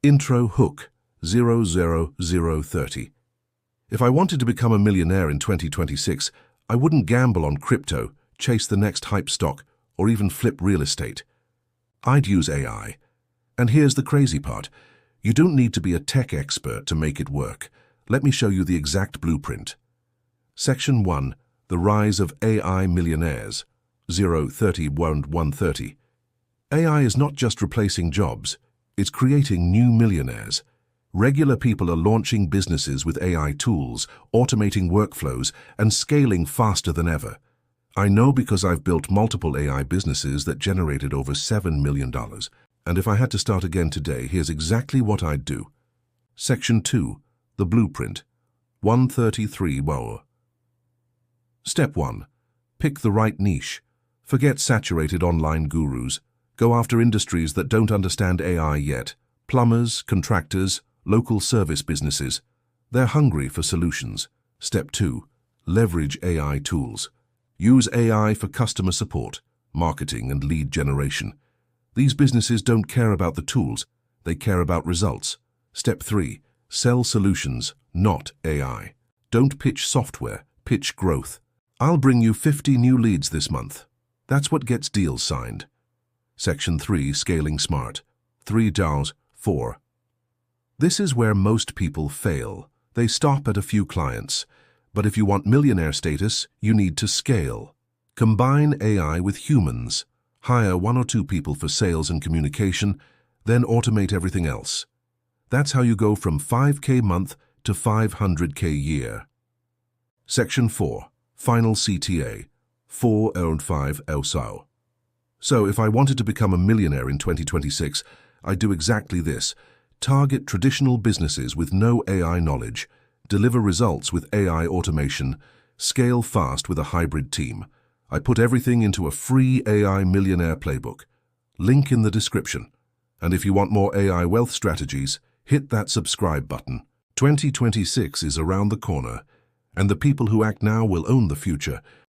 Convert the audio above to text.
Intro hook 00030. If I wanted to become a millionaire in 2026, I wouldn't gamble on crypto, chase the next hype stock, or even flip real estate. I'd use AI. And here's the crazy part. You don't need to be a tech expert to make it work. Let me show you the exact blueprint. Section 1. The Rise of AI Millionaires 030-130. AI is not just replacing jobs, it's creating new millionaires. Regular people are launching businesses with AI tools, automating workflows, and scaling faster than ever. I know because I've built multiple AI businesses that generated over $7 million. And if I had to start again today, here's exactly what I'd do. Section 2. The Blueprint 133. Step 1. Pick the right niche. Forget saturated online gurus. Go after industries that don't understand AI yet. Plumbers, contractors, local service businesses. They're hungry for solutions. Step 2. Leverage AI tools. Use AI for customer support, marketing, and lead generation. These businesses don't care about the tools, they care about results. Step 3. Sell solutions, not AI. Don't pitch software, pitch growth. I'll bring you 50 new leads this month. That's what gets deals signed. Section 3. Scaling smart 3-4. This is where most people fail. They stop at a few clients. But if you want millionaire status, you need to scale. Combine AI with humans. Hire 1 or 2 people for sales and communication, then automate everything else. That's how you go from 5K month to 500K year. Section 4. Final CTA 405 LSAO. So if I wanted to become a millionaire in 2026, I'd do exactly this. Target traditional businesses with no AI knowledge, deliver results with AI automation, scale fast with a hybrid team. I put everything into a free AI millionaire playbook. Link in the description. And if you want more AI wealth strategies, hit that subscribe button. 2026 is around the corner, and the people who act now will own the future.